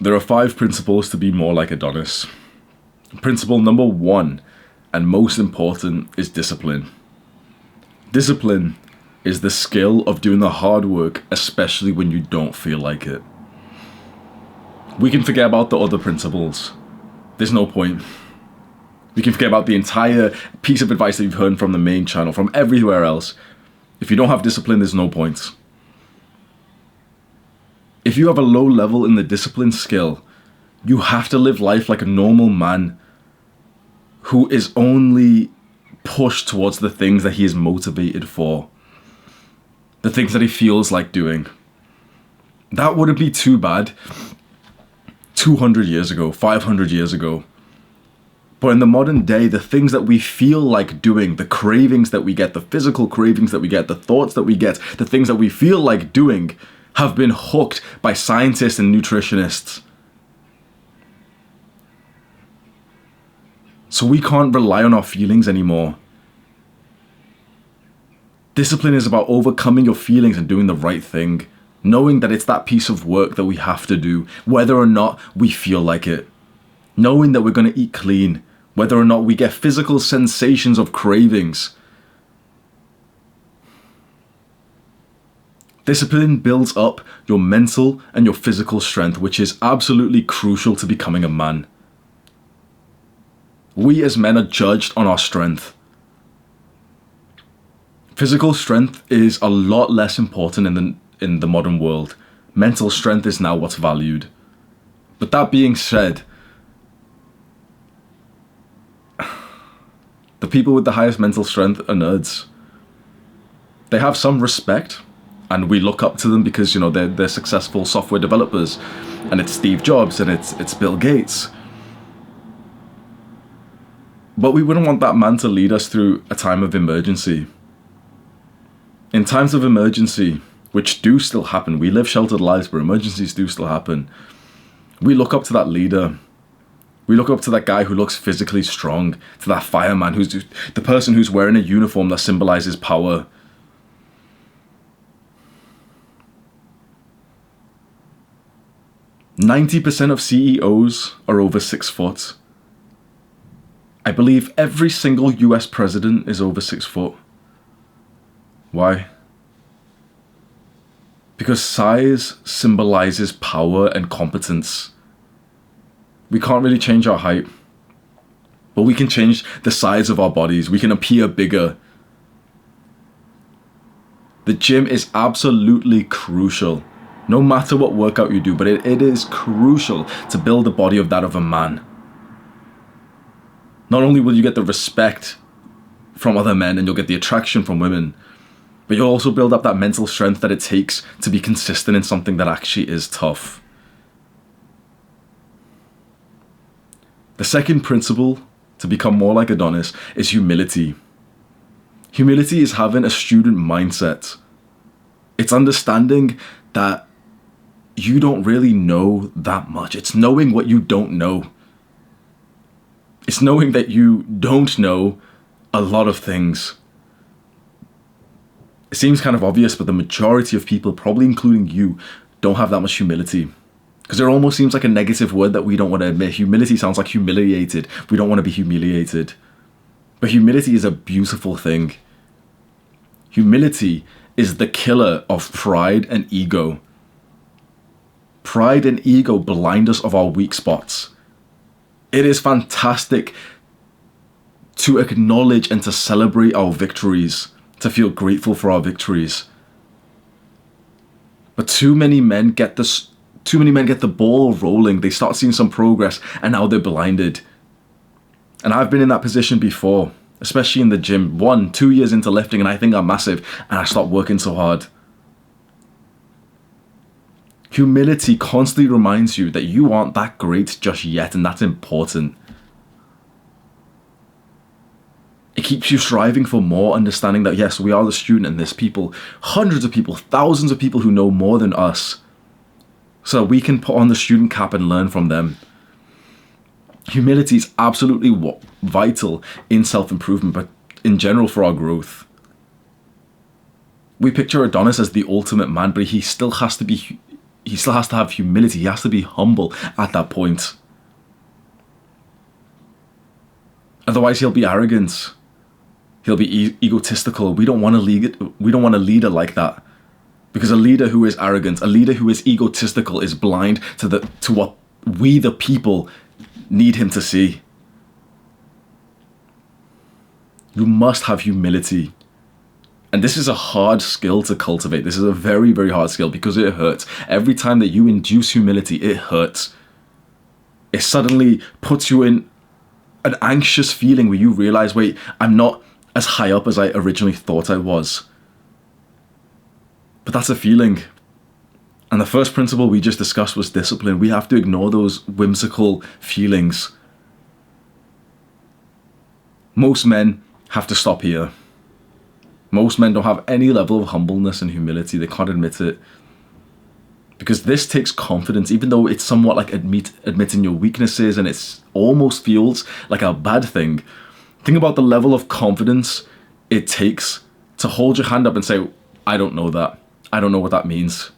There are 5 principles to be more like Adonis. Principle number 1, and most important, is discipline. Discipline is the skill of doing the hard work, especially when you don't feel like it. We can forget about the other principles. There's no point. We can forget about the entire piece of advice that you've heard from the main channel, from everywhere else. If you don't have discipline, there's no point. If you have a low level in the discipline skill, you have to live life like a normal man who is only pushed towards the things that he is motivated for. The things that he feels like doing. That wouldn't be too bad 200 years ago, 500 years ago. But in the modern day, the things that we feel like doing, the cravings that we get, the physical cravings that we get, the thoughts that we get, the things that we feel like doing have been hooked by scientists and nutritionists. So we can't rely on our feelings anymore. Discipline is about overcoming your feelings and doing the right thing, knowing that it's that piece of work that we have to do, whether or not we feel like it. Knowing that we're going to eat clean, whether or not we get physical sensations of cravings. Discipline builds up your mental and your physical strength, which is absolutely crucial to becoming a man. We as men are judged on our strength. Physical strength is a lot less important in the modern world. Mental strength is now what's valued. But that being said, the people with the highest mental strength are nerds. They have some respect, and we look up to them because, you know, they're successful software developers, and it's Steve Jobs and it's Bill Gates. But we wouldn't want that man to lead us through a time of emergency. In times of emergency, which do still happen, we live sheltered lives, but emergencies do still happen. We look up to that leader. We look up to that guy who looks physically strong, to that fireman, who's the person who's wearing a uniform that symbolizes power. %90 of CEOs are over 6 foot. I believe every single US president is over 6 foot. Why? Because size symbolizes power and competence. We can't really change our height, but we can change the size of our bodies. We can appear bigger. The gym is absolutely crucial, no matter what workout you do, but it is crucial to build the body of that of a man. Not only will you get the respect from other men and you'll get the attraction from women, but you'll also build up that mental strength that it takes to be consistent in something that actually is tough. The second principle to become more like Adonis is humility. Humility is having a student mindset. It's understanding that you don't really know that much. It's knowing what you don't know. It's knowing that you don't know a lot of things. It seems kind of obvious, but the majority of people, probably including you, don't have that much humility. Because it almost seems like a negative word that we don't want to admit. Humility sounds like humiliated. We don't want to be humiliated. But humility is a beautiful thing. Humility is the killer of pride and ego. Pride and ego blind us of our weak spots. It is fantastic to acknowledge and to celebrate our victories, to feel grateful for our victories. But too many men get the ball rolling. They start seeing some progress and now they're blinded. And I've been in that position before, especially in the gym. 1-2 years into lifting and I think I'm massive and I stop working so hard. Humility constantly reminds you that you aren't that great just yet, and that's important. It keeps you striving for more, understanding that yes, we are the student and there's people, hundreds of people, thousands of people who know more than us. So we can put on the student cap and learn from them. Humility is absolutely vital in self-improvement, but in general for our growth. We picture Adonis as the ultimate man, but he still has to be he still has to have humility. He has to be humble at that point. Otherwise, he'll be arrogant. He'll be egotistical. We don't want a leader like that. Because a leader who is arrogant, a leader who is egotistical, is blind to what we, the people, need him to see. You must have humility. And this is a hard skill to cultivate. This is a very, very hard skill because it hurts. Every time that you induce humility, it hurts. It suddenly puts you in an anxious feeling where you realize, wait, I'm not as high up as I originally thought I was. But that's a feeling. And the first principle we just discussed was discipline. We have to ignore those whimsical feelings. Most men have to stop here. Most men don't have any level of humbleness and humility. They can't admit it. Because this takes confidence, even though it's somewhat like admitting your weaknesses and it almost feels like a bad thing. Think about the level of confidence it takes to hold your hand up and say, I don't know that. I don't know what that means.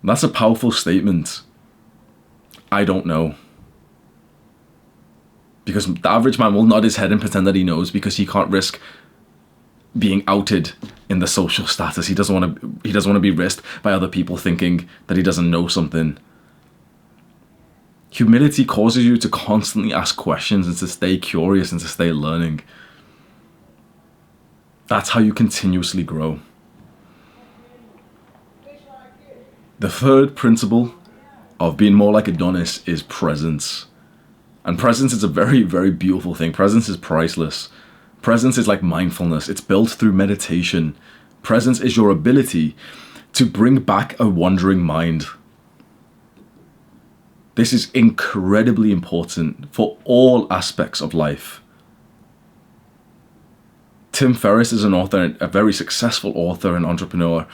That's a powerful statement. I don't know. Because the average man will nod his head and pretend that he knows because he can't risk being outed in the social status. He doesn't want to be risked by other people thinking that he doesn't know something. Humility causes you to constantly ask questions and to stay curious and to stay learning. That's how you continuously grow. The third principle of being more like Adonis is presence. And presence is a very, very beautiful thing. Presence is priceless. Presence is like mindfulness. It's built through meditation. Presence is your ability to bring back a wandering mind. This is incredibly important for all aspects of life. Tim Ferriss is an author, a very successful author and entrepreneur.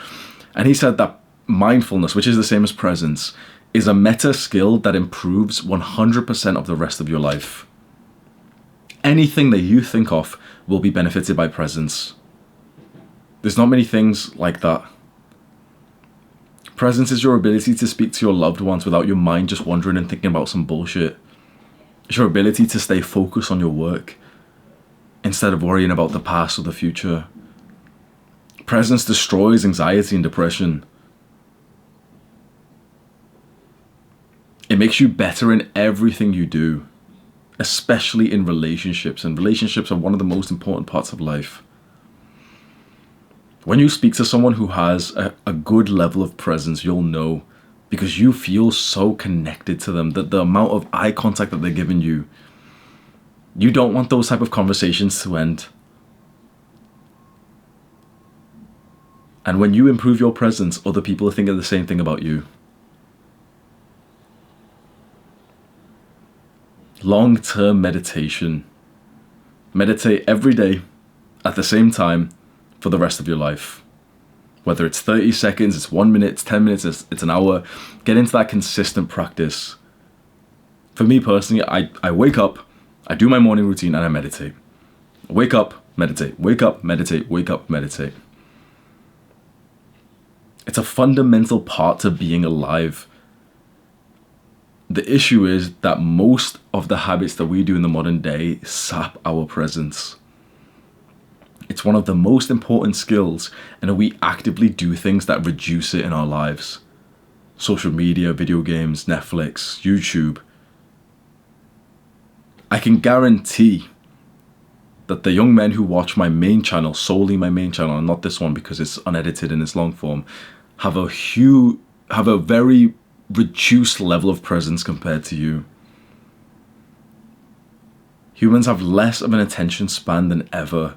And he said that mindfulness, which is the same as presence, is a meta skill that improves 100% of the rest of your life. Anything that you think of will be benefited by presence. There's not many things like that. Presence is your ability to speak to your loved ones without your mind just wandering and thinking about some bullshit. It's your ability to stay focused on your work instead of worrying about the past or the future. Presence destroys anxiety and depression. It makes you better in everything you do, especially in relationships. And relationships are one of the most important parts of life. When you speak to someone who has a good level of presence, you'll know because you feel so connected to them that the amount of eye contact that they're giving you, you don't want those type of conversations to end. And when you improve your presence, other people are thinking the same thing about you. Long-term meditation. Meditate every day at the same time for the rest of your life. Whether it's 30 seconds, it's 1 minute, it's 10 minutes, it's an hour. Get into that consistent practice. For me personally, I wake up, I do my morning routine and I meditate. Wake up, meditate. Wake up, meditate. Wake up, meditate. It's a fundamental part to being alive. The issue is that most of the habits that we do in the modern day sap our presence. It's one of the most important skills, and we actively do things that reduce it in our lives. Social media, video games, Netflix, YouTube. I can guarantee that the young men who watch my main channel, solely my main channel, and not this one because it's unedited in its long form, have a very reduced level of presence compared to you. Humans have less of an attention span than ever.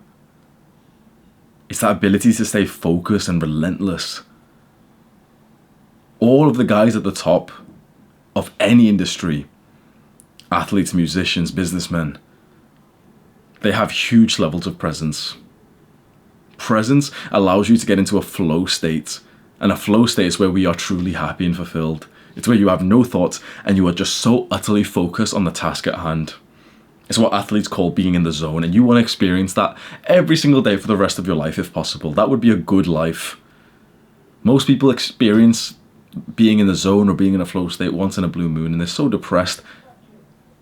It's that ability to stay focused and relentless. All of the guys at the top of any industry, athletes, musicians, businessmen, they have huge levels of presence. Presence allows you to get into a flow state, and a flow state is where we are truly happy and fulfilled. It's where you have no thoughts and you are just so utterly focused on the task at hand. It's what athletes call being in the zone, and you want to experience that every single day for the rest of your life if possible. That would be a good life. Most people experience being in the zone or being in a flow state once in a blue moon, and they're so depressed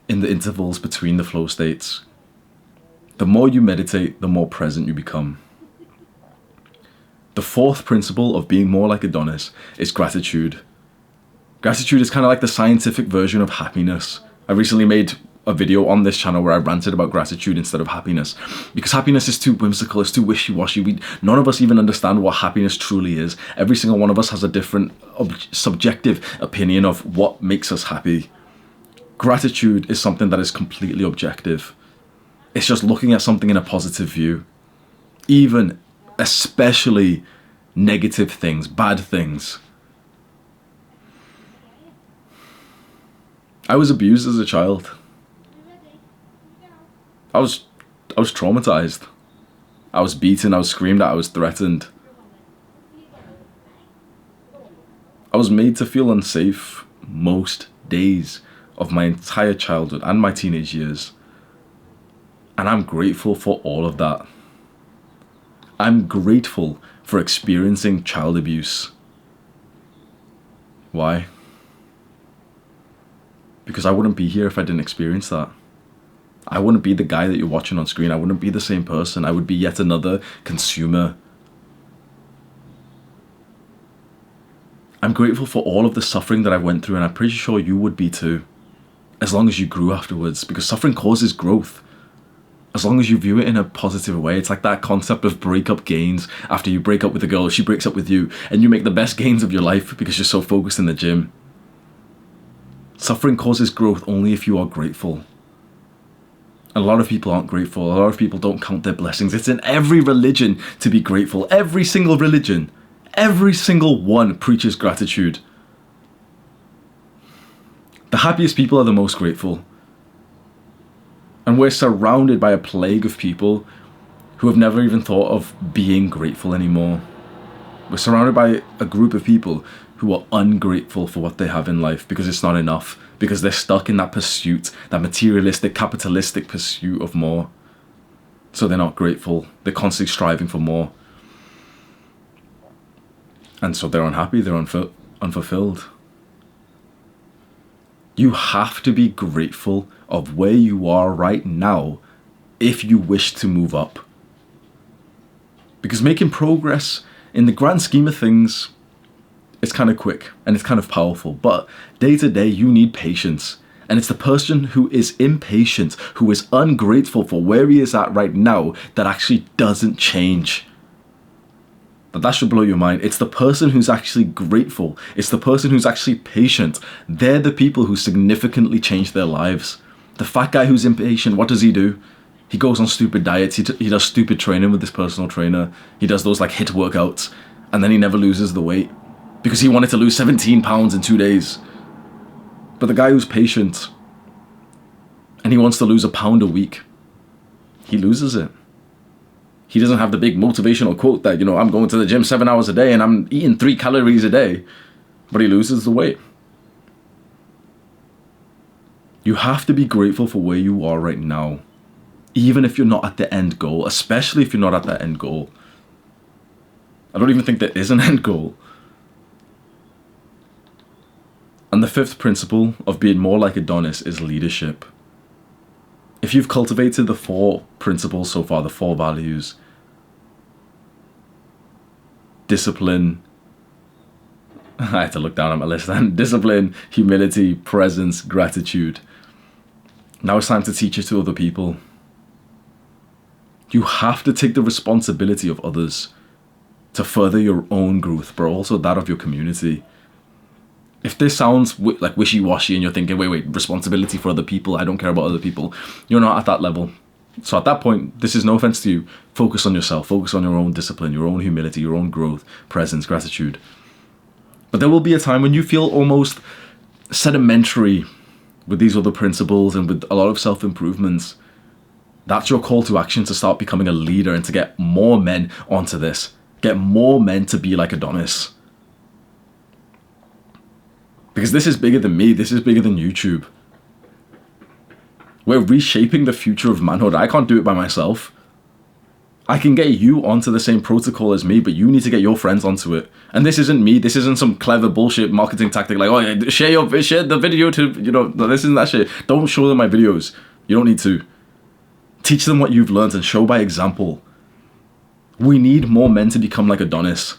in the intervals between the flow states. The more you meditate, the more present you become. The fourth principle of being more like Adonis is gratitude. Gratitude is kind of like the scientific version of happiness. I recently made a video on this channel where I ranted about gratitude instead of happiness, because happiness is too whimsical, it's too wishy-washy. None of us even understand what happiness truly is. Every single one of us has a different subjective opinion of what makes us happy. Gratitude is something that is completely objective. It's just looking at something in a positive view. Even, especially negative things, bad things. I was abused as a child. I was traumatized. I was beaten, I was screamed at, I was threatened. I was made to feel unsafe most days of my entire childhood and my teenage years. And I'm grateful for all of that. I'm grateful for experiencing child abuse. Why? Because I wouldn't be here if I didn't experience that. I wouldn't be the guy that you're watching on screen. I wouldn't be the same person. I would be yet another consumer. I'm grateful for all of the suffering that I went through, and I'm pretty sure you would be too. As long as you grew afterwards, because suffering causes growth. As long as you view it in a positive way. It's like that concept of breakup gains. After you break up with a girl, she breaks up with you, and you make the best gains of your life because you're so focused in the gym. Suffering causes growth only if you are grateful. A lot of people aren't grateful. A lot of people don't count their blessings. It's in every religion to be grateful. Every single religion. Every single one preaches gratitude. The happiest people are the most grateful. And we're surrounded by a plague of people who have never even thought of being grateful anymore. We're surrounded by a group of people who are ungrateful for what they have in life because it's not enough, because they're stuck in that pursuit, that materialistic, capitalistic pursuit of more. So they're not grateful. They're constantly striving for more. And so they're unhappy, they're unfulfilled. You have to be grateful of where you are right now if you wish to move up. Because making progress in the grand scheme of things, it's kind of quick and it's kind of powerful, but day to day you need patience. And it's the person who is impatient, who is ungrateful for where he is at right now, that actually doesn't change. But that should blow your mind. It's the person who's actually grateful. It's the person who's actually patient. They're the people who significantly change their lives. The fat guy who's impatient, what does he do? He goes on stupid diets. He does stupid training with his personal trainer. He does those like HIIT workouts, and then he never loses the weight because he wanted to lose 17 pounds in 2 days. But the guy who's patient and he wants to lose a pound a week, he loses it. He doesn't have the big motivational quote that, I'm going to the gym 7 hours a day and I'm eating 3 calories a day, but he loses the weight. You have to be grateful for where you are right now, even if you're not at the end goal, especially if you're not at that end goal. I don't even think there is an end goal. And the fifth principle of being more like Adonis is leadership. If you've cultivated the 4 principles so far, the 4 values, discipline, I had to look down at my list then, discipline, humility, presence, gratitude. Now it's time to teach it to other people. You have to take the responsibility of others to further your own growth, but also that of your community. If this sounds like wishy-washy and you're thinking, wait, responsibility for other people, I don't care about other people, you're not at that level. So at that point, this is no offense to you, focus on yourself, focus on your own discipline, your own humility, your own growth, presence, gratitude. But there will be a time when you feel almost sedimentary with these other principles and with a lot of self-improvements. That's your call to action to start becoming a leader and to get more men onto this. Get more men to be like Adonis. Because this is bigger than me. This is bigger than YouTube. We're reshaping the future of manhood. I can't do it by myself. I can get you onto the same protocol as me, but you need to get your friends onto it. And this isn't me. This isn't some clever bullshit marketing tactic like, oh, share the video to, this isn't that shit. Don't show them my videos. You don't need to. Teach them what you've learned and show by example. We need more men to become like Adonis.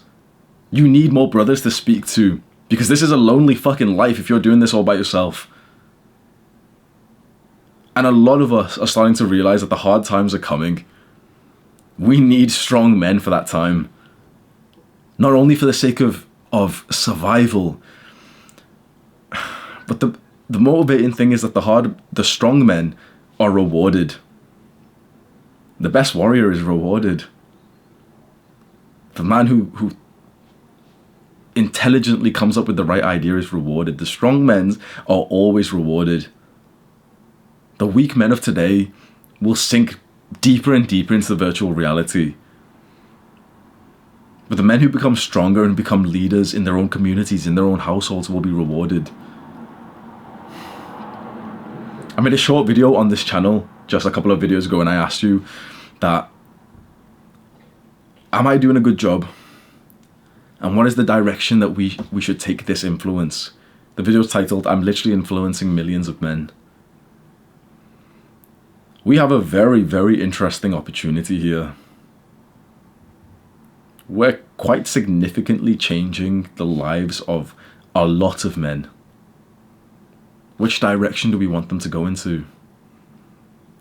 You need more brothers to speak to, because this is a lonely fucking life if you're doing this all by yourself. And a lot of us are starting to realize that the hard times are coming. We need strong men for that time. Not only for the sake of survival, but the motivating thing is that the strong men are rewarded. The best warrior is rewarded. The man who intelligently comes up with the right idea is rewarded. The strong men are always rewarded. The weak men of today will sink deeper and deeper into the virtual reality. But the men who become stronger and become leaders in their own communities, in their own households, will be rewarded. I made a short video on this channel just a couple of videos ago, and I asked you that, am I doing a good job? And what is the direction that we should take this influence? The video is titled, I'm literally influencing millions of men. We have a very, very interesting opportunity here. We're quite significantly changing the lives of a lot of men. Which direction do we want them to go into?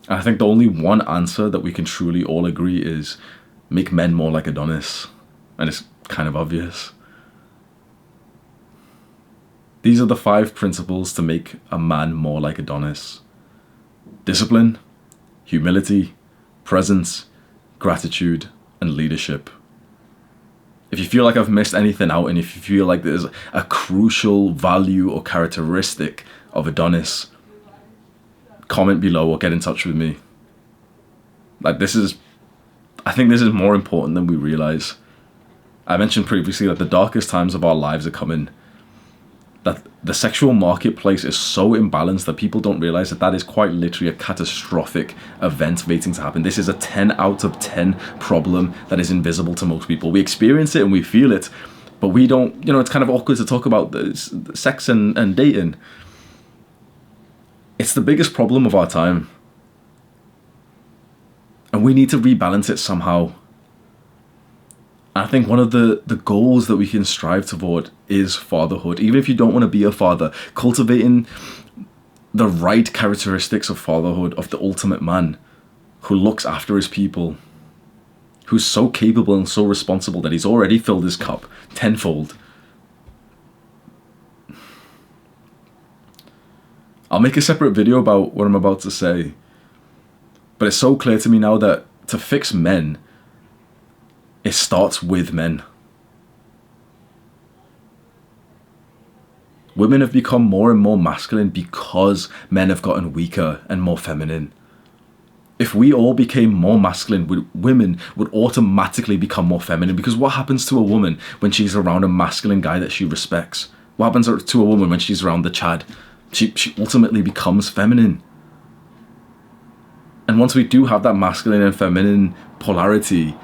And I think the only one answer that we can truly all agree is make men more like Adonis. And it's kind of obvious. These are the 5 principles to make a man more like Adonis. Discipline, humility, presence, gratitude, and leadership. If you feel like I've missed anything out, and if you feel like there's a crucial value or characteristic of Adonis, comment below or get in touch with me. I think this is more important than we realize. I mentioned previously that the darkest times of our lives are coming. That the sexual marketplace is so imbalanced that people don't realize that is quite literally a catastrophic event waiting to happen. This is a 10 out of 10 problem that is invisible to most people. We experience it and we feel it, but we don't, it's kind of awkward to talk about this, sex and dating. It's the biggest problem of our time. And we need to rebalance it somehow. I think one of the goals that we can strive toward is fatherhood. Even if you don't want to be a father, cultivating the right characteristics of fatherhood, of the ultimate man who looks after his people, who's so capable and so responsible that he's already filled his cup tenfold. I'll make a separate video about what I'm about to say, but it's so clear to me now that to fix men, it starts with men. Women have become more and more masculine because men have gotten weaker and more feminine. If we all became more masculine, women would automatically become more feminine, because what happens to a woman when she's around a masculine guy that she respects? What happens to a woman when she's around the Chad? She ultimately becomes feminine. And once we do have that masculine and feminine polarity,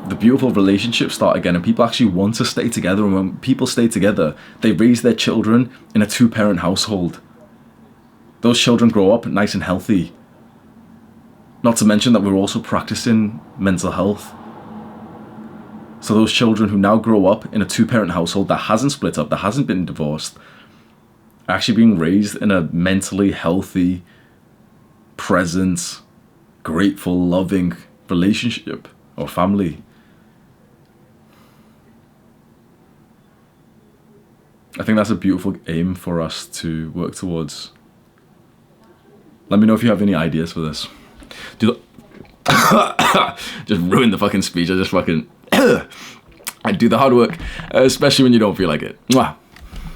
the beautiful relationships start again, and people actually want to stay together. And when people stay together, they raise their children in a 2-parent household. Those children grow up nice and healthy. Not to mention that we're also practicing mental health. So those children who now grow up in a 2-parent household that hasn't split up, that hasn't been divorced, are actually being raised in a mentally healthy, present, grateful, loving relationship or family. I think that's a beautiful aim for us to work towards. Let me know if you have any ideas for this. Just ruin the fucking speech. I just fucking I do the hard work, especially when you don't feel like it. Mwah.